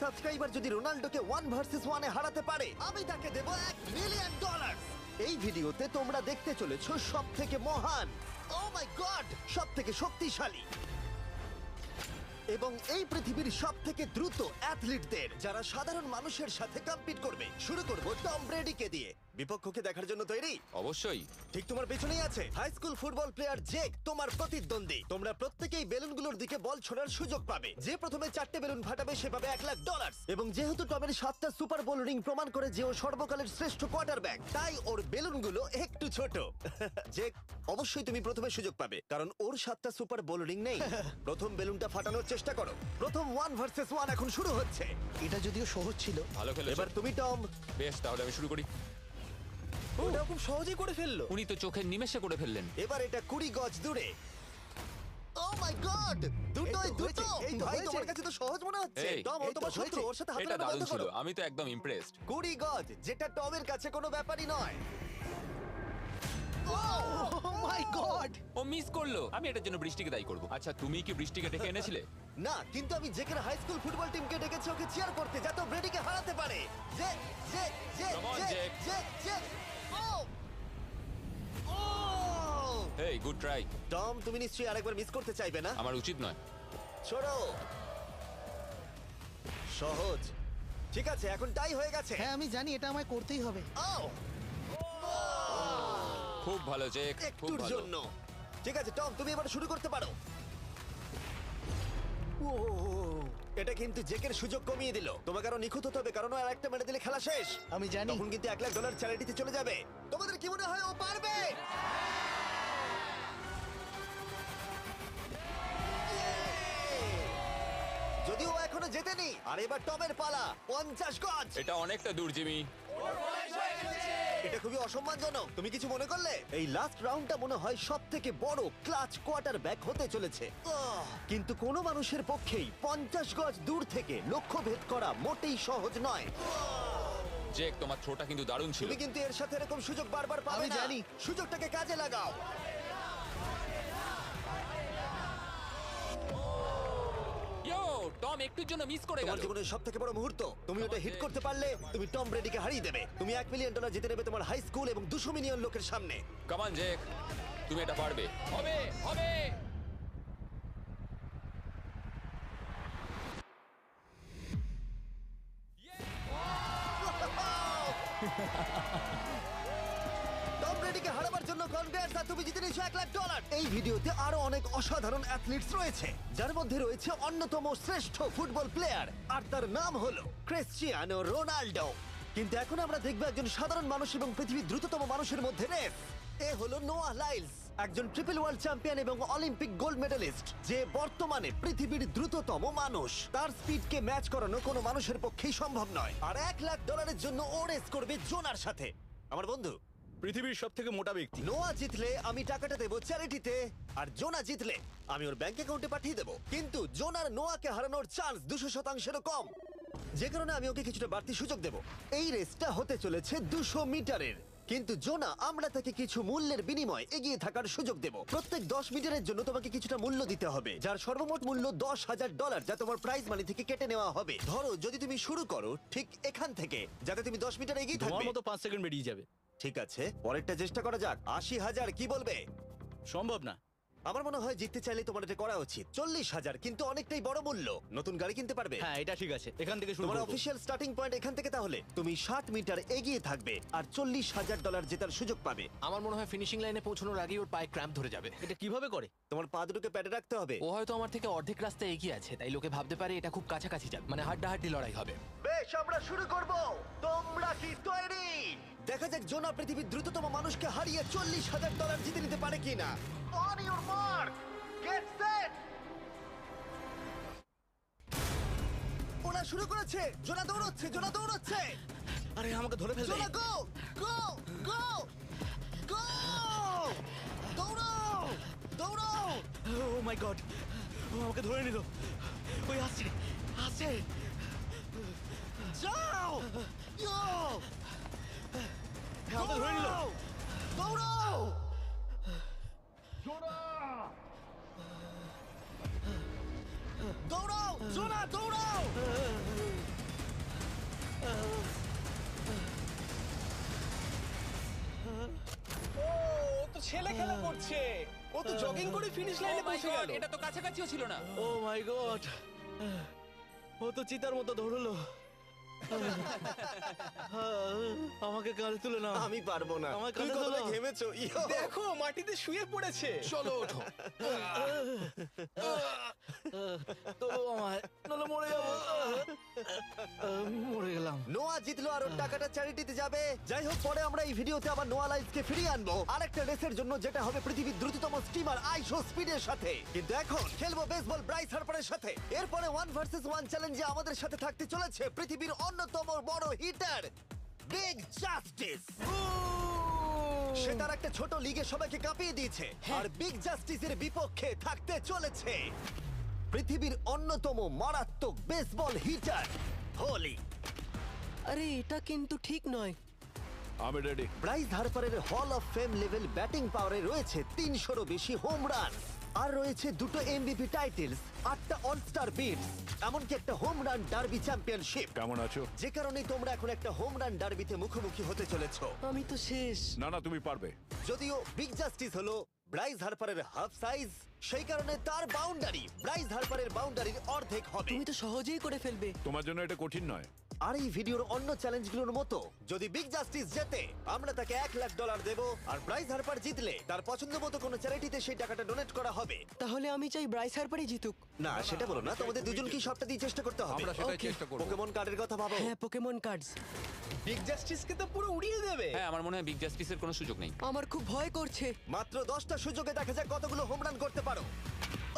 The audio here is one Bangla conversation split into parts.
সাবস্ক্রাইবার যদি রোনাল্ডোকে 1 ভার্সেস 1 এ হারাতে পারে আমি তাকে দেব $1 মিলিয়ন। এই ভিডিওতে তোমরা দেখতে চলেছো সবথেকে মহান, ও মাই গড, সবথেকে শক্তিশালী এবং এই পৃথিবীর সবথেকে দ্রুত অ্যাথলিটদের যারা সাধারণ মানুষের সাথে কম্পিট করবে। শুরু করব টম ব্রেডিকে দিয়ে। বিপক্ষকে দেখার জন্য তৈরি? অবশ্যই। ঠিক তোমার পেছনেই আছে high school football player Jake, তোমার প্রতিদ্বন্দ্বী। তোমরা প্রত্যেকেই বেলুনগুলোর দিকে বল ছোড়ার সুযোগ পাবে। যে প্রথমে 4টে বেলুন ফাটাবে সে পাবে $1,00,000। এবং যেহেতু টমের 7টা সুপার বোল রিং প্রমাণ করে যে ও সর্বকালের শ্রেষ্ঠ কোয়ার্টারব্যাক, তাই ওর বেলুনগুলো একটু ছোট। জেক, অবশ্যই তুমি প্রথমে সুযোগ পাবে কারণ ওর 7টা সুপার বোল রিং নেই। প্রথম বেলুনটা ফাটানোর চেষ্টা করো। প্রথম 1 ভার্সেস 1 এখন শুরু হচ্ছে। এটা যদিও সহজ ছিল। ভালো খেলেছো। এবার তুমি টম। বেশ, তাহলে আমি শুরু করি। ওটা খুব সহজেই করে ফেললো। উনি তো চোখের নিমেষে করে ফেললেন। এবার এটা 20 গজ দূরে। ও মাই গড, দুটোই এই তো দুটো। হয়েছে, এই তো ভাই হয়েছে। তোমার কাছে তো সহজ মনে হচ্ছে। এই, টম, ও এই তো তোমার শত্রু, হয়েছে। ওর সাথে হাত এটা মেলানো দারুণ বন্ধ ছিল, করো। আমি তো একদম ইমপ্রেসড। 20 গজ, যেটা টমের কাছে কোনো ব্যাপারই নয়। ও মাই গড! ও মিস করলো। আমি এটার জন্য বৃষ্টিকে দায়ী করব। আচ্ছা, তুমি কি বৃষ্টিকে ডেকে এনেছিলে? না, কিন্তু আমি জেকের হাই স্কুল ফুটবল টিমকে ডেকেছি ওকে চিয়ার করতে যাতে ও ব্রেডিকে হারাতে পারে। জে জে জে Come on, জে Jake. জে জে। ও ও হেই, গুড ট্রাই। টম, তুমি নিশ্চয়ই আরেকবার মিস করতে চাইবে না? আমার উচিত নয়। ছোড়ো। সহজ। ঠিক আছে, এখন টাই হয়ে গেছে। হ্যাঁ আমি জানি এটা আমায় করতেই হবে। ও খুব ভালো জেক, খুব একটুর ভালো। জন্য। ঠিক আছে টম, তুমি এবার শুরু করতে পারো। ও, এটা কিন্তু জেকের সুযোগ কমিয়ে দিল। তোমাকে আরো নিখুঁত হতে হবে কারণ আর একটা মেরে দিলে খেলা শেষ। আমি জানি। তখন কিন্তু $1,00,000 চ্যারিটিতে চলে যাবে। তোমাদের কি মনে হয় ও পারবে? যদিও ও এখনো জেতেনি। আর এবার টমের পালা। 50 গজ। এটা অনেকটা দূর, জিমি। এটা খুবই অসম্মানজনক। তুমি কিছু মনে করলে? এই লাস্ট রাউন্ডটা মনে হয় সবথেকে বড় ক্লাচ কোয়ার্টারব্যাক হতে চলেছে। কিন্তু কোনো মানুষের পক্ষেই 50 গজ দূর থেকে লক্ষ্য ভেদ করা মোটেই সহজ নয়। জেক, তোমার থ্রোটা কিন্তু দারুণ ছিল। তুমি কিন্তু এর সাথে এরকম সুযোগ বারবার পাবে আমি না। জানি। সুযোগটাকে কাজে লাগাও। ইয়ো, টম একটুর জন্য মিস করে তোমার গেল। জীবনের সবথেকে বড় মুহূর্ত। তুমি ওটা হিট করতে পারলে তুমি টম ব্রেডিকে হারিয়ে দেবে। তুমি $1 মিলিয়ন জিতে নেবে তোমার হাই স্কুল এবং 200 মিলিয়ন লোকের সামনে। কাম অন জেক, তুমি এটা পারবে। হবে, হবে। টম ব্রেডিকে হারাবার জন্য কনগ্রেটস, আর তুমি জিতে নিয়েছো $1,00,000। এই ভিডিওতে আরো অনেক অসাধারণ অ্যাথলিটস রয়েছে যার মধ্যে রয়েছে অন্যতম শ্রেষ্ঠ ফুটবল প্লেয়ার আর তার নাম হলো ক্রিশ্চিয়ানো রোনাল্ডো। কিন্তু এখন আমরা দেখব একজন সাধারণ মানুষ এবং পৃথিবীর দ্রুততম মানুষের মধ্যে রেস। এ হলো নোয়াহ লাইলস, একজন ট্রিপল ওয়ার্ল্ড চ্যাম্পিয়ন এবং অলিম্পিক গোল্ড মেডেলিস্ট, যে বর্তমানে পৃথিবীর দ্রুততম মানুষ। তার স্পিডকে ম্যাচ করানো কোনো মানুষের পক্ষেই সম্ভব নয়। আর $1,00,000 জন্য ও রেস করবে জোনার সাথে, আমার বন্ধু। পৃথিবীর সব থেকে মোটা ব্যক্তি। নোয়া জিতলে আমি টাকাটা দেবো চ্যারিটিতে, আর জোনা জিতলে আমি ওর ব্যাংক অ্যাকাউন্টে পাঠিয়ে দেবো। কিন্তু জোনার নোয়াকে হারানোর চান্স 200%-এরও কম, যে কারণে আমি ওকে কিছুটা বাড়তি সুযোগ দেবো। এই রেসটা হতে চলেছে 200 মিটারের। কিন্তু জোনা, আমরা তাকে কিছু মূল্যের বিনিময়ে এগিয়ে থাকার সুযোগ দেব। প্রত্যেক 10 মিটারের জন্য তোমাকে কিছুটা মূল্য দিতে হবে, যার সর্বমোট মূল্য $10,000, যা তোমার প্রাইজ মানি থেকে কেটে নেওয়া হবে। ধরো যদি তুমি শুরু করো ঠিক এখান থেকে, যাতে তুমি 10 মিটার এগিয়ে তোমার থাকবে। মতো 5 সেকেন্ড বেরিয়ে যাবে। ঠিক আছে, পরেরটা চেষ্টা করা যাক। 80,000, কি বলবে? সম্ভব না। আমার মনে হয় জিততে চাইলে তোমার এটা করা উচিত। 40,000 কিন্তু অনেকটাই বড় মূল্য। নতুন গাড়ি কিনতে পারবে। হ্যাঁ, এটা ঠিক আছে, এখান থেকে শুরু তোমার করব। অফিসিয়াল স্টার্টিং পয়েন্ট এখান থেকে। তাহলে তুমি 60 মিটার এগিয়ে থাকবে আর $40,000 জেতার সুযোগ পাবে। আমার মনে হয় ফিনিশিং লাইনে পৌঁছানোর আগেই ওর পায়ে ক্র্যাম্প ধরে যাবে। এটা কিভাবে করে? তোমার পা দুটোকে প্যাডে রাখতে হবে। ও হয়তো আমার থেকে অর্ধেক রাস্তা এগিয়ে আছে, তাই লোকে ভাবতে পারে এটা খুব কাছাকাছি যাবে, মানে হাড্ডাহাড্ডি লড়াই হবে। বেশ, আমরা শুরু করব। তোমরা কি তৈরি? দেখা যাক জোনা পৃথিবীর দ্রুততম মানুষকে হারিয়ে $40,000 জিতে নিতে পারে কিনা। On your mark, get set. ওরা শুরু করেছে। জোনা দৌড়চ্ছে, জোনা দৌড়চ্ছে। আরে আমাকে ধরে ফেলবে। জোনা গো গো গো গো! দৌড়াও দৌড়াও! ও মাই গড, ও আমাকে ধরে নিল। ওই আসছে, আসছে। যাও! ইয়ো! আমাকে ধরে নিল। দৌড়াও! দৌড়াও! জোনা দৌড়াও! ছেলে খেলা করছে। ও তো জগিং করে ফিনিশ Oh লাইনে my পৌঁছে God, গেল। এটা তো কাছাকাছিও ছিল না। ও মাই গড, ও তো চিতার মতো ধরলো। আমাকে কাঁধে তুলে নাও। আমি পারবো না। আমার তুমি কাঁধে কতটা তোলো। ঘেমেছো ইয়ো। দেখো মাটিতে শুয়ে পড়েছে। চলো ওঠো। তোলো আমায়, নাহলে মরে যাবো। মরে গেলাম। নোয়া জিতলো আর ওর টাকাটা চ্যারিটিতে যাবে। যাই হোক, পরে আমরা এই ভিডিওতে আবার নোয়া লাইফকে ফিরিয়ে আনবো আরেকটা রেসের জন্য, যেটা হবে পৃথিবীর দ্রুততম স্টিমার আইশো স্পিডের সাথে। কিন্তু এখন খেলবো বেসবল ব্রাইস হার্পারের সাথে। এরপরে 1 ভার্সেস 1 চ্যালেঞ্জে আমাদের সাথে থাকতে চলেছে পৃথিবীর অন্যতম বড় হিটার বিগ জাস্টিস। সে তার একটা ছোট লিগে সবাইকে কাঁপিয়ে দিয়েছে, আর বিগ জাস্টিসের বিপক্ষে থাকতে চলেছে পৃথিবীর অন্যতম মারাত্মক বেসবল হিটার হোলি। আরে এটা কিন্তু ঠিক নয়। আমি ready. Bryce হার্পারের hall of fame level batting পাওয়ারে রয়েছে 300-রও বেশি হোম রান, আর রয়েছে 2টো এমভিপি টাইটেলস, 8টা অলস্টার বিটস, এমনকি একটা হোম রান ডার্বি চ্যাম্পিয়নশিপ। কেমন আছো? যে কারণে তোমরা এখন একটা হোম রান ডার্বিতে মুখোমুখি হতে চলেছো। আমি তো শেষ। না না, তুমি পারবে। যদিও বিগ জাস্টিস হলো ব্রাইস হার্পারের হাফ সাইজ, সেই কারণে তার বাউন্ডারি ব্রাইস হার্পারের বাউন্ডারির অর্ধেক হবে। তুমি তো সহজেই করে ফেলবে। তোমার জন্য এটা কঠিন নয়। আর এই ভিডিওর অন্য চ্যালেঞ্জগুলোর মতো, যদি বিগ জাস্টিস জেতে আমরা তাকে $1,00,000 দেব, আর ব্রাইস হার্পার জিতলে তার পছন্দ মতো কোনো চ্যারিটিতে সেই টাকাটা ডোনেট করা হবে। তাহলে আমি চাই ব্রাইস হার্পারই জিতুক। না, সেটা বলো না, তোমাদের দুজনকেই সবটা দিয়ে চেষ্টা করতে হবে। আমরা সেটাই Okay. চেষ্টা করব। পোকেমন কার্ডের কথা ভাবো। হ্যাঁ, পোকেমন কার্ডস। বিগ জাস্টিসকে তো পুরো উড়িয়ে দেবে। হ্যাঁ, আমার মনে হয় বিগ জাস্টিসের কোনো সুযোগ নেই। আমার খুব ভয় করছে। মাত্র 10টা সুযোগে দেখা যাক কতগুলো হোম রান করতে পারো।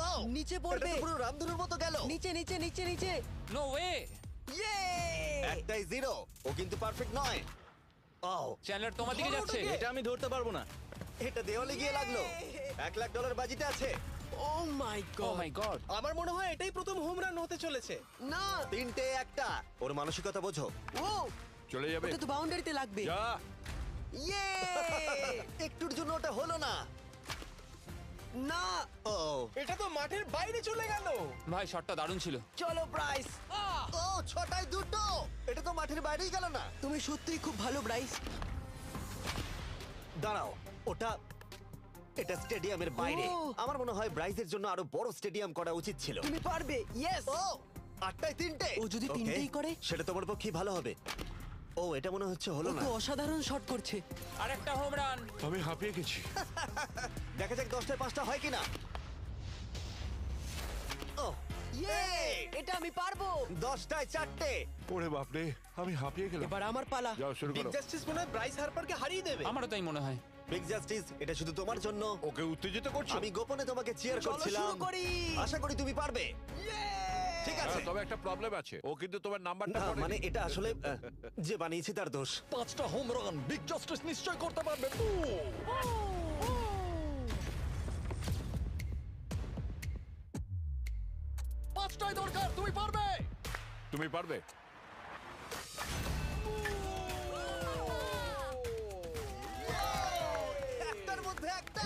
Oh, নিচে এটা পড়বে। তো পুরো রামধনুর মতো গেল। নিচে নিচে নিচে নিচে। No way. ইয়ে! একটাই জিরো, ও কিন্তু পারফেক্ট নয়। ও, চ্যানেলার তোমার দিকে যাচ্ছে। এটা আমি ধরতে পারবো না। এটা দেওয়ালে গিয়ে লাগলো। $1,00,000 বাজিতে আছে। ও মাই ও গড। মাই গড। আমার মনে হয় এটাই প্রথম হোম রান হতে চলেছে। না। 3টে একটা। ওর মানসিকতা বোঝো। ও, চলে যাবে। ওটা তো বাউন্ডারিতে লাগবে। যা। ইয়ে! একটুর জন্য ওটা হলো না। না। ও, এটা তো মাঠের বাইরে চলে গেল। ভাই, শটটা দারুণ ছিল। চলো ব্রাইস। ও, 6টায় 2টো। এটা তো মাঠের বাইরেই গেল না। তুমি সত্যিই খুব ভালো ব্রাইস। দাঁড়াও, এটা স্টেডিয়ামের বাইরে। ও। আমার মনে হয় ব্রাইজের জন্য আরো বড় স্টেডিয়াম করা উচিত ছিল। তুমি পারবে। ইয়েস। ও, 8টায় 3টে। ও যদি Okay, তিনটেই করে? সেটা তোমার পক্ষে ভালো হবে। ও, এটা মনে হচ্ছে ও হলো না। তো অসাধারণ শট করছে। আর একটা হোম রান। আমি হাঁপিয়ে গেছি। দেখা যাক 10টায় 5টা হয় কিনা। ও, ইয়ে! এটা আমি পারবো। 10টায় 4টে। ওরে বাপরে, আমি হাঁপিয়ে গেলাম। এবার আমার পালা। যাও শুরু বিগ করো। জাস্টিস মনে হয় ব্রাইস হারপারকে হারিয়ে দেবে। আমারও তাই মনে হয়। বিগ জাস্টিস, এটা শুধু তোমার জন্য। ওকে উত্তেজিত করছো? আমি গোপনে তোমাকে চিয়ার চলো করছিলাম। শুরু করি। আশা করি তুমি পারবে। ঠিক আছে। হ্যাঁ, তবে একটা প্রবলেম আছে, ও কিন্তু তোমার নাম্বারটা না, পড়েনি। মানে এটা আসলে যে বানিয়েছে তার দোষ। 5টা হোম রান বিগ জাস্টিস নিশ্চয় করতে পারবে। পাঁচটাই দরকার, তুমি পারবে। তুমি পারবে। একটার মধ্যে একটা।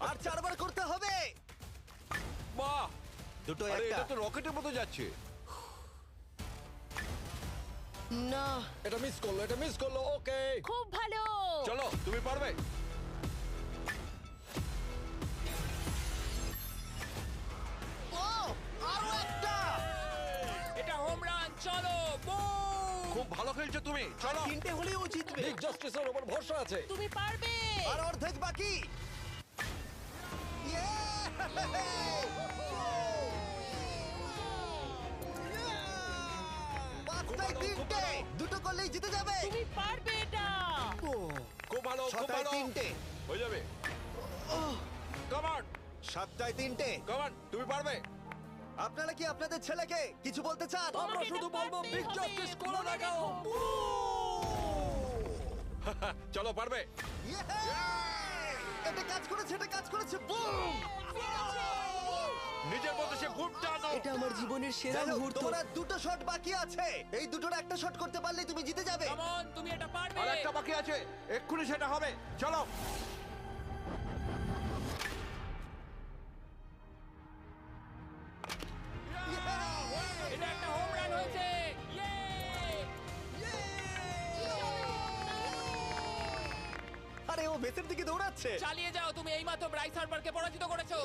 আর 4বার করতে হবে। বাহ, দুটো আরে একটা। এটা তো রকেটের মতো যাচ্ছে। না। এটা মিস করলো, এটা মিস করলো। ওকে, খুব ভালো। চলো, তুমি পারবে। ও, আরো একটা। এটা হোম রান। চলো, বুম। খুব ভালো খেলছো তুমি, চলো। 3টে হলেও ও জিতবে। বিগ জাস্টিসের উপর ভরসা আছে। তুমি পারবে। আর অর্ধেক বাকি। Yeah! 5টায় 3টে। দুটো করলেই জিতে যাবে। তুমি পারবে এটা। খুব ভালো, খুব 6টায় ভালো। 3টে। হয়ে যাবে। কাম অন, 7টায় 3টে। কাম অন, তুমি পারবে। আপনারা কি আপনাদের ছেলেকে কিছু বলতে চান? আমরা তোমাকে শুধু এটা বলবো পারতেই বিগ হবে, জাস্টিস করে মনে দেখাও। রেখো। চলো, পারবে। Yeah! এটা কাজ করেছে, এটা কাজ করেছে। বুম! নিজের মধ্যে সে খুব টানো। এটা আমার জীবনের সেরা যাই হোক, মুহূর্ত। তোমার আর 2টো শট বাকি আছে। এই দুটোর একটা শট করতে পারলে তুমি জিতে যাবে। কাম অন, তুমি এটা পারবে। আর একটা বাকি আছে, এক্ষুনি সেটা হবে। চলো। এটা একটা হোম রান হয়েছে। ইয়ে! বেসের দিকে দৌড়াচ্ছে। চালিয়ে যাও, তুমি এইমাত্র ব্রাইস হার্বারকে পরাজিত করেছো।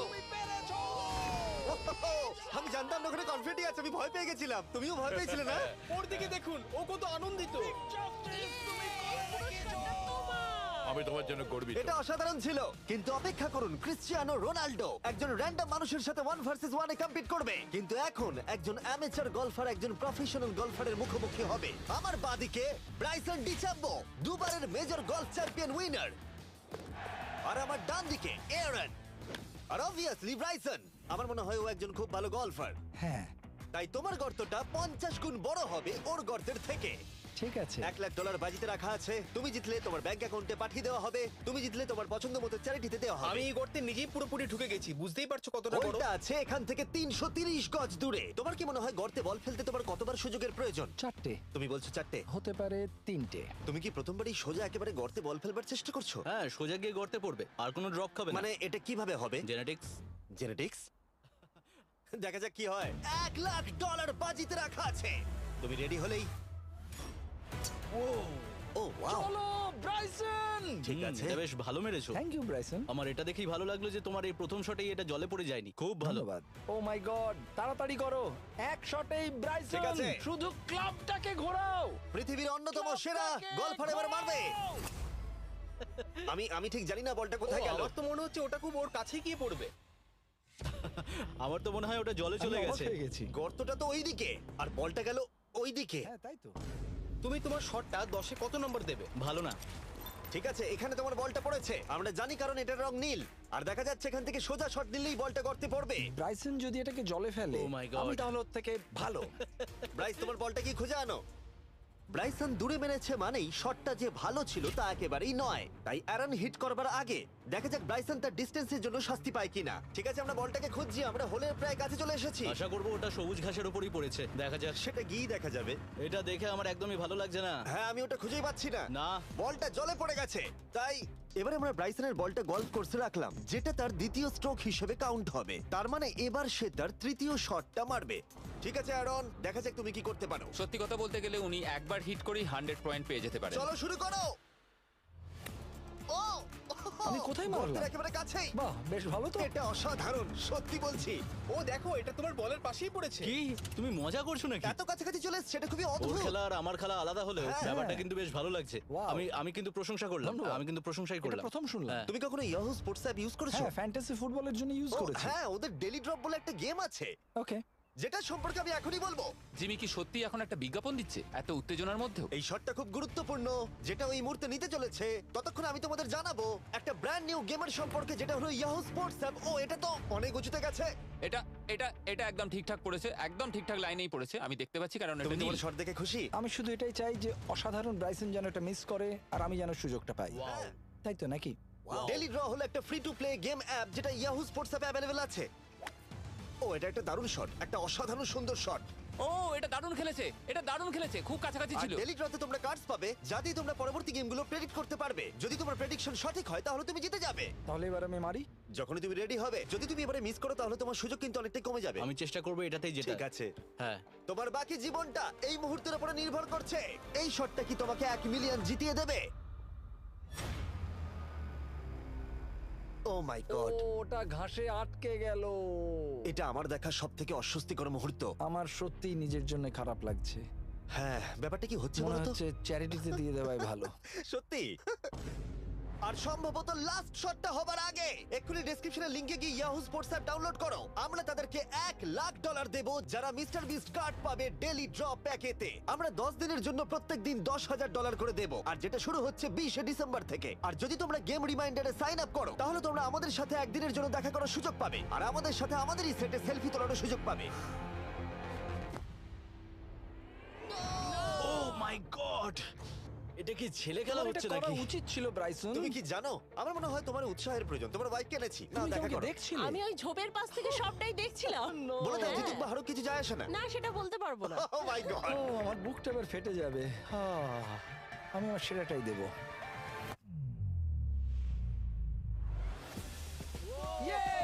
আমি জানতাম না ওখানে কনফিডেন্ট আছে, আমি ভয় পেয়ে গেছিলাম। তুমিও ভয় পেয়েছিলে না? ওর দিকে দেখুন, ও কত আনন্দিত। আমি তোমার জন্য গর্বিত। এটা অসাধারণ ছিল, কিন্তু অপেক্ষা করুন, ক্রিশ্চিয়ানো রোনাল্ডো একজন র্যান্ডম মানুষের সাথে 1 ভার্সেস 1 এ কম্পিট করবে, কিন্তু এখন একজন অ্যামেচার গলফার একজন প্রফেশনাল গলফারের মুখোমুখি হবে। আমার বাদিকে ব্রাইসন ডিচাম্বো, দুবারের মেজর গলফ চ্যাম্পিয়ন উইনার, আর আমার ডান দিকে এরন। আর অবভিয়াসলি ব্রাইসন, আমার মনে হয় ও একজন খুব ভালো গলফার। হ্যাঁ তাই তোমার গর্তটা 50 গুণ বড় হবে ওর গর্তের থেকে। ঠিক আছে। $1,00,000 বাজিতে রাখা আছে। তুমি জিতলে তোমার ব্যাংক অ্যাকাউন্টে পাঠিয়ে দেওয়া হবে। তুমি জিতলে তোমার পছন্দ মতো চ্যারিটিতে দেওয়া হবে। আমি এই গর্তে নিজেই পুরোপুরি ঢুকে গেছি, বুঝতেই পারছো কতটা বড়। ওটা আছে এখান থেকে 330 গজ দূরে। তোমার কি মনে হয় গর্তে বল ফেলতে তোমার কতবার সুযোগের প্রয়োজন? 4টে তুমি বলছো 4টে, হতে পারে 3টে। তুমি কি প্রথমবারই সোজা একেবারে গর্তে বল ফেলবার চেষ্টা করছো? হ্যাঁ, সোজা গিয়ে গর্তে পড়বে, আর কোনো ড্রপ খাবে না। মানে এটা কিভাবে হবে? জেনেটিক্স। জেনেটিক্স? দেখা যাক কি হয়। $1,00,000 বাজিতে রাখা আছে। তুমি রেডি হলেই ও ওয়াও, চলো ব্রাইসন। ঠিক আছে। এটা বেশ ভালো মেরেছো। Thank you Bryson. আমার এটা দেখেই ভালো লাগলো যে তোমার এই প্রথম শটেই এটা জলে পড়ে যায়নি। খুব ভালো। ধন্যবাদ। ও মাই গড, তাড়াতাড়ি করো, এক শটেই ঠিক ব্রাইসন। আছে। শুধু ক্লাবটাকে ঘোরাও। পৃথিবীর অন্যতম সেরা গলফার এবার মারবে। আমি ঠিক জানি না বলটা কোথায় গেল। আমার তো মনে হচ্ছে ওটা খুব ওর কাছে গিয়ে পড়বে। আমার তো মনে হয় ওটা জলে চলে আমি অবাক গেছে। হয়ে গেছি। গর্তটা তো ওইদিকে আর বলটা গেল ওইদিকে। হ্যাঁ তাই তো। তুমি তোমার শটটা 10-এ কত নম্বর দেবে? ভালো না। ঠিক আছে, এখানে তোমার বলটা পড়েছে, আমরা জানি কারণ এটার রং নীল। আর দেখা যাচ্ছে এখান থেকে সোজা শট দিলেই বলটা গর্তে পড়বে। ব্রাইসন যদি এটাকে জলে ফেলে, Oh my God. আমি তাহলে ওর থেকে ভালো। ব্রাইস, তোমার বলটা কি খুঁজে আনো। ব্রাইসন দূরে মেরেছে মানেই শটটা যে ভালো ছিল তা একেবারেই নয়। তাই অ্যারন হিট করবার আগে দেখা যাক ব্রাইসন তার ডিস্টেন্সের জন্য শাস্তি পায় কিনা। ঠিক আছে, আমরা বলটাকে খুঁজছি, আমরা হোলের প্রায় কাছে চলে এসেছি। আশা করবো ওটা সবুজ ঘাসের উপরই পড়েছে। দেখা যাক। সেটা গিয়ে দেখা যাবে। এটা দেখে আমার একদমই ভালো লাগছে না। হ্যাঁ, আমি ওটা খুঁজেই পাচ্ছি না। না। বলটা জলে পড়ে গেছে। তাই এবারে আমরা ব্রাইসনের বলটা গলফ কোর্সে রাখলাম, যেটা তার দ্বিতীয় স্ট্রোক হিসেবে কাউন্ট হবে। তার মানে এবার সে তার তৃতীয় শটটা মারবে। ঠিক আছে অ্যারন, দেখা যাক তুমি কি করতে পারো। সত্যি কথা বলতে গেলে উনি একবার হিট করেই 100 পয়েন্ট পেয়ে যেতে পারেন। চলো শুরু করো। ও আমি কোথায় মারলাম? গর্তের একেবারে কাছেই। বাহ, বেশ ভালো তো। এটা অসাধারণ, সত্যি বলছি। ও দেখো, এটা তোমার বলের পাশেই পড়েছে। কি তুমি মজা করছো নাকি? এত কাছাকাছি চলে এসেছে, এটা খুবই ওর অদ্ভুত। খেলা আর আমার খেলা আলাদা হলেও হ্যাঁ। ব্যাপারটা কিন্তু বেশ ভালো লাগছে। Wow. আমি কিন্তু প্রশংসা করলাম। ধন্যবাদ। আমি কিন্তু প্রশংসাই এটা করলাম। প্রথম শুনলাম। হ্যাঁ। তুমি কখনো ইয়াহু স্পোর্টস অ্যাপ ইউজ করেছো? হ্যাঁ, ফ্যান্টাসি ফুটবলের জন্য ইউজ ও, করেছি। হ্যাঁ, ওদের ডেলি ড্রপ বলে একটা গেম আছে, ওকে। যেটা সম্পর্কে আমি এখনই বলবো। জিমি কি সত্যি এখন একটা বিজ্ঞাপন দিচ্ছে এত উত্তেজনার মধ্যেও? এই শটটা খুব গুরুত্বপূর্ণ, যেটা ওই মুহূর্তে নিতে চলেছে। ততক্ষণ আমি তোমাদের জানাবো একটা ব্র্যান্ড নিউ গেমের সম্পর্কে, যেটা হলো ইয়াহু স্পোর্টস অ্যাপ। ও, এটা তো অনেক উঁচুতে গেছে। এটা এটা এটা একদম ঠিকঠাক পড়েছে, একদম ঠিকঠাক লাইনেই পড়েছে। আমি দেখতে পাচ্ছি কারণ এটা তুমি নীল। তোমার শট দেখে খুশি? আমি শুধু এটাই চাই যে অসাধারণ ব্রাইসন যেন এটা মিস করে আর আমি যেন সুযোগটা পাই। তাই তো নাকি? ডেলি ড্র হলো একটা free to play game app, যেটা ইয়াহু স্পোর্টস অ্যাপে অ্যাভেলেবল আছে। ও, এটা একটা দারুণ শট, একটা অসাধারণ সুন্দর শট। ও, এটা দারুণ খেলেছে, এটা দারুণ খেলেছে, খুব কাছাকাছি আর ছিল। ডেলি ড্রতে তোমরা কার্ডস পাবে, যাতে তোমরা পরবর্তী গেমগুলো প্রেডিক্ট করতে পারবে। যদি তোমার প্রেডিকশন সঠিক হয় তাহলে তুমি জিতে যাবে। তাহলে এবার আমি মারি। যখনই তুমি রেডি হবে, যদি তুমি এবারে মিস করো তাহলে তোমার সুযোগ কিন্তু অনেকটাই কমে যাবে। আমি চেষ্টা করবো এটাতেই যেটা। ঠিক আছে, হ্যাঁ। তোমার বাকি জীবনটা এই মুহূর্তের উপরে নির্ভর করছে। এই শটটা কি তোমাকে 1 মিলিয়ন জিতিয়ে দেবে? ও মাই গড, ওটা ঘাসে আটকে গেল। এটা আমার দেখা সবথেকে অস্বস্তিকর মুহূর্ত। আমার সত্যিই নিজের জন্য খারাপ লাগছে। হ্যাঁ, ব্যাপারটা কি হচ্ছে মনে বলো তো? হচ্ছে চ্যারিটিতে দিয়ে দেওয়াই ভালো। সত্যি। আর সম্ভবত লাস্ট শটটা হবার আগে এক্ষুনি ডেসক্রিপশনের লিংকে গিয়ে ইয়াহু স্পোর্টস অ্যাপ ডাউনলোড করো। আমরা তাদেরকে $1,00,000 দেব যারা মিস্টার বিস্ট কার্ড পাবে ডেলি ড্র প্যাকেতে। আমরা 10 দিনের জন্য প্রত্যেক দিন $10,000 করে দেব, আর যেটা শুরু হচ্ছে 20 ডিসেম্বর থেকে। আর যদি তোমরা গেম রিমাইন্ডারে সাইন আপ করো তাহলে তোমরা আমাদের সাথে একদিনের জন্য দেখা করার সুযোগ পাবে, আর আমাদের সাথে আমাদেরই সেটে সেলফি তোলার সুযোগ পাবে। ও মাই গড, এটা কি ছেলে খেলা তোমার এটা হচ্ছে করা নাকি? উচিত ছিল ব্রাইসন। তুমি কি জানো, আমার মনে হয় তোমার উৎসাহের প্রয়োজন। তোমার বাইক কিনেছি, না তুমি কি দেখা আমাকে করো। দেখছিলে? আমি ওই ঝোপের পাশ থেকে সবটাই দেখছিলাম। বলে দাও হ্যাঁ। জিতুক বা হারুক, কিছু যায় আসে না। না, সেটা বলতে পারবো না। ও মাই গড। ও, আমার বুকটা এবার ফেটে যাবে। আমি আমার সেরাটাই দেব।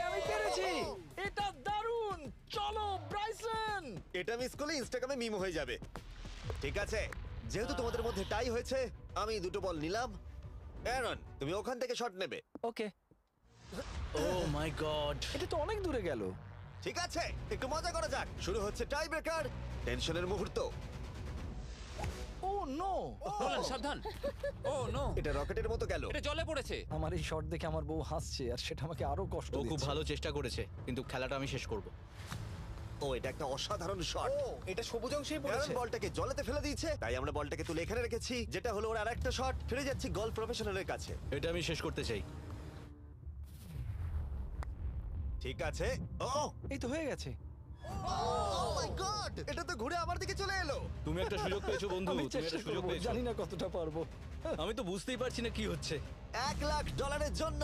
আমি পেরেছি। এটা দারুণ। চলো ব্রাইসন। এটা মিস করলে ইনস্টাগ্রামে মিম হয়ে যাবে। ঠিক আছে, যেহেতু তোমাদের মধ্যে টাই হয়েছে, আমি দুটো বল নিলাম। অ্যারন, তুমি ওখান থেকে শট নেবে। ওকে, ও মাই গড। এটা তো অনেক দূরে গেল। ঠিক আছে, একটু মজা করা যাক। শুরু হচ্ছে টাই ব্রেকার, টেনশনের মুহূর্ত। ও নো, নোলান সাবধান। ও নো, এটা রকেটের মতো গেল। এটা জলে পড়েছে। আমার এই শট দেখে আমার বউ হাসছে আর সেটা আমাকে আরো কষ্ট ও খুব দিচ্ছে। ভালো চেষ্টা করেছে, কিন্তু খেলাটা আমি শেষ করব। ও, এটা একটা অসাধারণ শট। ও এটা সবুজ অংশেই অ্যারন পড়েছে। বলটাকে জলেতে ফেলে দিয়েছে, তাই আমরা বলটাকে তুলে এখানে রেখেছি, যেটা হলো ওর আরেকটা শট। ফিরে যাচ্ছি গলফ প্রফেশনালের কাছে। এটা আমি শেষ করতে চাই। ঠিক আছে। ও এই তো হয়ে গেছে। মাই গড, এটা তো ঘুরে আমার দিকে চলে এলো। তুমি একটা সুযোগ পেয়েছো বন্ধু, আমি তুমি চেষ্টা একটা সুযোগ করবো, পেয়েছো। জানি না কতটা পারবো। আমি তো বুঝতেই পারছি না কি হচ্ছে। $1,00,000 জন্য।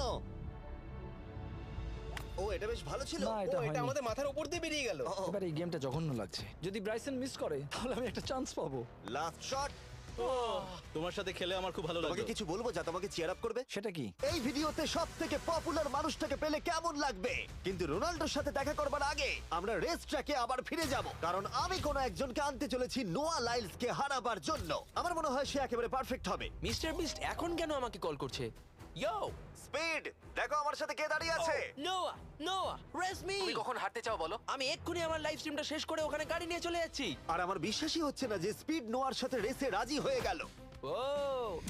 ও, এটা বেশ ভালো ছিল। না, ও এটা এটা হয়নি। আমাদের মাথার উপর দিয়ে বেরিয়ে গেল। এবার এই গেমটা জঘন্য লাগছে। যদি ব্রাইসন মিস করে তাহলে আমি একটা চান্স পাবো। Last shot. তোমার সাথে খেলে আমার খুব ভালো তোমাকে লাগলো। কিছু বলবো যা তোমাকে চিয়ার আপ করবে? সেটা কি? এই ভিডিওতে সবথেকে পপুলার মানুষটাকে পেলে কেমন লাগবে? কিন্তু রোনাল্ডোর সাথে দেখা করবার আগে আমরা রেস ট্র্যাকে আবার ফিরে যাব, কারণ আমি কোনো একজনকে আনতে চলেছি নোয়া লাইলসকে হারাবার জন্য। আমার মনে হয় সে একেবারে পারফেক্ট হবে। মিস্টার বিস্ট এখন কেন আমাকে কল করছে? ইয়ো, স্পিড, দেখো আমার সাথে কে দাঁড়িয়ে আছে। নোয়া, নোয়া, রেস মি। তুমি কখন হাঁটতে চাও বলো? আমি এক্ষুনি আমার লাইভ স্ট্রিমটা শেষ করে ওখানে গাড়ি নিয়ে চলে যাচ্ছি। আর আমার বিশ্বাসই হচ্ছে না যে স্পিড নোয়ার সাথে রেসে রাজি হয়ে গেল। ও,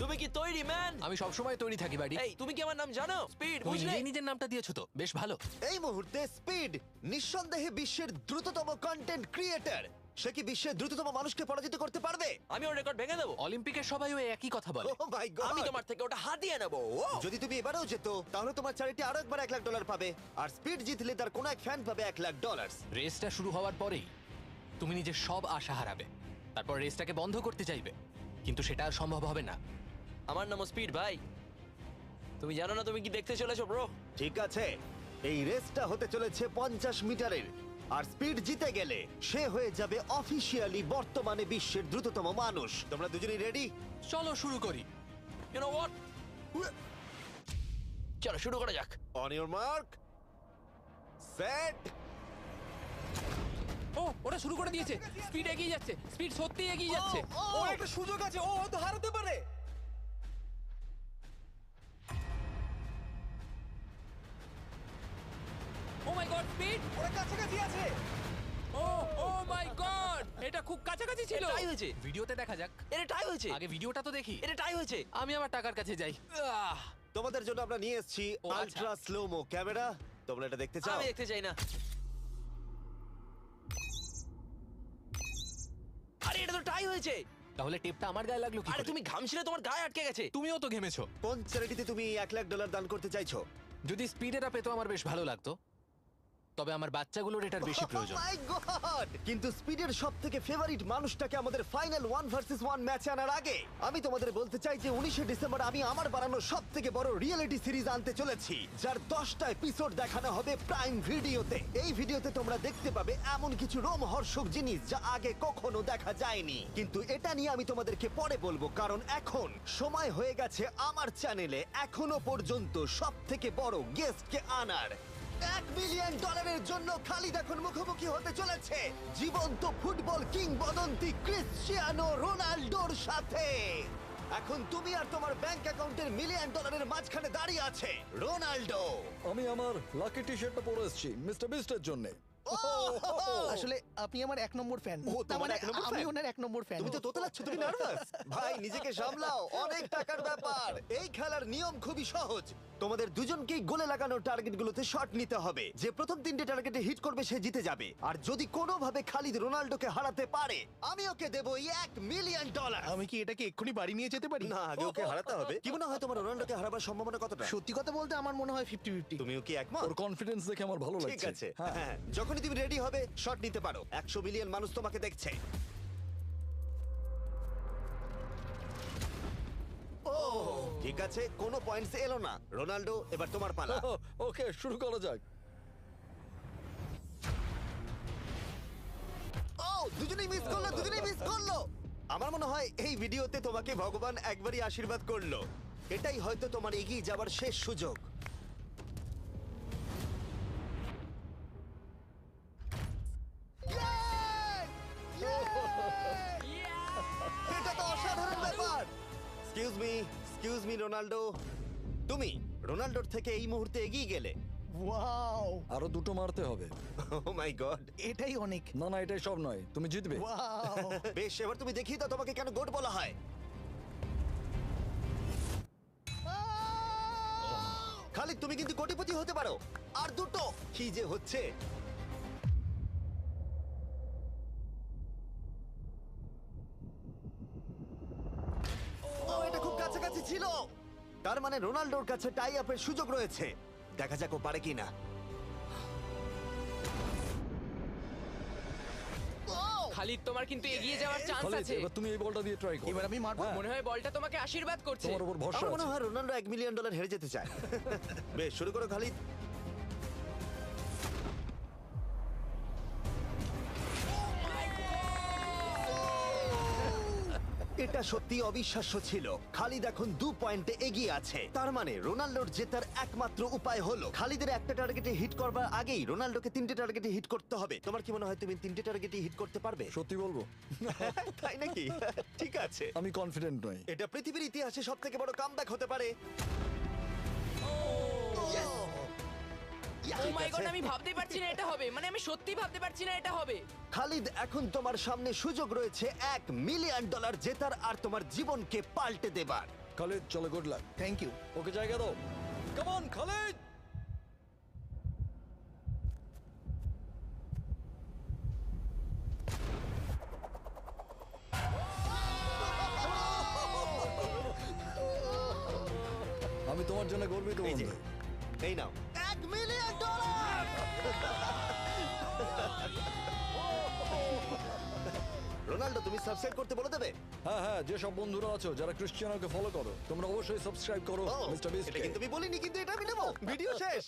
তুমি কি তৈরি ম্যান? আমি সবসময় তৈরি থাকি বাড়ি। এই, তুমি কি আমার নাম জানো? স্পিড, তুমি বুঝলে? নিজেই নিজের নামটা দিয়েছো তো, বেশ ভালো। এই মুহূর্তে স্পিড নিঃসন্দেহে বিশ্বের দ্রুততম কন্টেন্ট ক্রিয়েটর। সে কি বিশ্বের দ্রুততম মানুষকে পরাজিত করতে পারবে? আমি ওর রেকর্ড ভেঙে দেবো। অলিম্পিকের সবাই ওই একই কথা বলে। ও মাই গড, আমি তোমার থেকে ওটা হাতিয়ে নেবো। ও, যদি তুমি এবারেও যেত তাহলে তোমার চ্যারিটি আরো একবার $1,00,000 পাবে, আর স্পিড জিতলে তার কোনো এক ফ্যান পাবে $1,00,000। রেসটা শুরু হওয়ার পরেই তুমি নিজের সব আশা হারাবে, তারপর রেসটাকে বন্ধ করতে চাইবে, কিন্তু সেটা আর সম্ভব হবে না। আমার নাম স্পিড ভাই। তুমি জানো না তুমি কি দেখতে চলেছো ব্রো? ঠিক আছে, এই রেসটা হতে চলেছে 50 মিটারের, আর স্পিড জিতে গেলে সে হয়ে যাবে অফিসিয়ালি বর্তমানে বিশ্বের দ্রুততম মানুষ। তোমরা দুজনেই রেডি? চলো শুরু করি। You know what? চলো শুরু করা যাক। On your mark, set. ও, ওরা শুরু করে দিয়েছে। স্পিড এগিয়ে যাচ্ছে, স্পিড সত্যি এগিয়ে যাচ্ছে। ও একটা সুযোগ আছে, ও হয়তো হারাতে পারে। ও মাই গড, স্পিড! ওরা কাছাকাছি আছে। ও, ও মাই গড, এটা খুব কাছাকাছি ছিল। টাই হয়েছে। ভিডিওতে দেখা যাক। এটা টাই হয়েছে। আগে ভিডিওটা তো দেখি। এটা টাই হয়েছে। আমি আমার টাকার কাছে যাই। তোমাদের জন্য আমরা নিয়ে এসেছি ও, আচ্ছা। Ultra slomo camera. তোমরা এটা দেখতে চাও? আমি দেখতে চাই না। আরে এটা তো টাই হয়েছে। তাহলে টেপটা আমার গায়ে লাগলো কি আরে করে? তুমি ঘামছিলে, তোমার গায়ে আটকে গেছে। তুমিও তো ঘেমেছো। কোন চ্যারিটিতে তুমি $1,00,000 দান করতে চাইছো? যদি স্পিডেরা পেতো আমার বেশ ভালো লাগতো, তবে আমার বাচ্চাগুলোর এটার বেশি প্রয়োজন। Oh my God! কিন্তু স্পিডের সবথেকে ফেভারিট মানুষটাকে আমাদের ফাইনাল 1 ভার্সেস 1 ম্যাচে আনার আগে আমি তোমাদের বলতে চাই যে 19শে ডিসেম্বর আমি আমার বানানো সবথেকে বড় রিয়েলিটি সিরিজ আনতে চলেছি, যার 10টা এপিসোড দেখানো হবে প্রাইম ভিডিওতে। এই ভিডিওতে তোমরা দেখতে পাবে এমন কিছু রোমহর্ষক জিনিস যা আগে কখনো দেখা যায়নি, কিন্তু এটা নিয়ে আমি তোমাদেরকে পরে বলবো, কারণ এখন সময় হয়ে গেছে আমার চ্যানেলে এখনো পর্যন্ত সবথেকে বড় গেস্টকে আনার। $1 মিলিয়ন জন্য খালিদ এখন মুখোমুখি হতে চলেছে জীবন্ত ফুটবল কিংবদন্তি ক্রিশ্চিয়ানো রোনাল্ডোর সাথে। এখন তুমি আর তোমার ব্যাংক অ্যাকাউন্টের $1 মিলিয়ন মাঝখানে দাঁড়িয়ে আছে রোনাল্ডো। আমি আমার লাকি টি শার্টটা পরে এসেছি মিস্টার বিস্টের জন্য। আসলে আপনি আমার 1 নম্বর ফ্যান। ও, তোমার এক নম্বর আমি fan? ওনার 1 নম্বর ফ্যান। তুমি তো তোতলাচ্ছ, তুমি নার্ভাস? ভাই নিজেকে সামলাও, অনেক টাকার ব্যাপার। এই খেলার নিয়ম খুবই সহজ। তোমাদের দুজনকেই গোলে লাগানো টার্গেটগুলোতে শট নিতে হবে। যে প্রথম 3টে টার্গেটে হিট করবে সে জিতে যাবে। আর যদি কোনোভাবে খালিদ রোনাল্ডোকে হারাতে পারে আমি ওকে দেবো $1 মিলিয়ন। আমি কি এটাকে এক্ষুনি বাড়ি নিয়ে যেতে পারি? না, আগে ওকে হারাতে হবে। কি মনে হয় তোমার রোনাল্ডোকে হারাবার সম্ভাবনা কতটা? সত্যি কথা বলতে আমার মনে হয় 50-50। তুমিও কি একমত? ওর কনফিডেন্স দেখে আমার ভালো লাগছে। ঠিক আছে, হ্যাঁ, যখনই তুমি রেডি হবে শট নিতে পারো। 100 মিলিয়ন মানুষ তোমাকে দেখছে। ও ঠিক আছে, কোনো পয়েন্টস এলো না। রোনাল্ডো, এবার তোমার পালা। ওকে, শুরু করা যাক। ও, দুজনেই মিস করলো, দুজনেই মিস করলো। আমার মনে হয় এই ভিডিওতে তোমাকে ভগবান একবারই আশীর্বাদ করলো। এটাই হয়তো তোমার এগিয়ে যাবার শেষ সুযোগ। এটা তো অসাধারণ ব্যাপার। এক্সকিউজ মি রোনাল্ডো, তুমি রোনাল্ডোর থেকে এই মুহূর্তে এগিয়ে গেলে। ওয়াও, আরো দুটো মারতে হবে। ও মাই গড। এটাই অনেক। না না, এটাই সব নয়, তুমি জিতবে। ওয়াও, বেশ, এবার তুমি দেখিয়ে দাও তোমাকে কেন গোট বলা হয়। খালিদ, তুমি কিন্তু কোটিপতি হতে পারো। আর দুটো। কি যে হচ্ছে। ও, এটা খুব কাছাকাছি ছিল। তার মানে রোনাল্ডোর কাছে টাই আপের সুযোগ রয়েছে। দেখা যাক ও পারে কিনা। খালিদ, তোমার কিন্তু এগিয়ে যাওয়ার চান্স খালিদ, আছে। এবার তুমি এই বলটা দিয়ে ট্রাই করো। এবার আমি মারবো। হ্যাঁ, মনে হয় বলটা তোমাকে আশীর্বাদ করছে। তোমার উপর ভরসা আমার মনে আছে। হয় রোনাল্ডো $1 মিলিয়ন হেরে যেতে চায়। বেশ, শুরু করো খালিদ। এটা সত্যি অবিশ্বাস্য ছিল। খালিদ এখন 2 পয়েন্টে এগিয়ে আছে। তার মানে রোনাল্ডোর জেতার একমাত্র উপায় হলো খালিদের একটা টার্গেটে হিট করবার আগেই রোনাল্ডোকে 3টে টার্গেটে হিট করতে হবে। তোমার কি মনে হয় তুমি 3টে টার্গেটে হিট করতে পারবে? সত্যি বলবো, তাই নাকি? ঠিক আছে। আমি কনফিডেন্ট নই। এটা পৃথিবীর ইতিহাসে সবথেকে বড় কামব্যাক হতে পারে। ও মাই গড, আমি ভাবতেই পারছি না এটা হবে। মানে আমি সত্যি ভাবতে পারছি না এটা হবে। খালিদ, এখন তোমার সামনে সুযোগ রয়েছে $1 মিলিয়ন জেতার আর তোমার জীবনকে পাল্টে দেবার। খালিদ, চলো, গুড লাক। Thank you. ওকে জায়গা দাও। Come on Khalid. আমি তোমার জন্য গর্বিত এই যে, বন্ধু। এই নাও $1 মিলিয়ন। রোনাল্ডো, তুমি সাবস্ক্রাইব করতে বলে দেবে? হ্যাঁ হ্যাঁ, যে সব বন্ধুরা আছো যারা ক্রিশ্চিয়ানোকে ফলো করো, তোমরা অবশ্যই সাবস্ক্রাইব করো ও, মিস্টার এটা বিস্টকে। কিন্তু আমি বলিনি, কিন্তু এটা আমি নেবো। ভিডিও শেষ।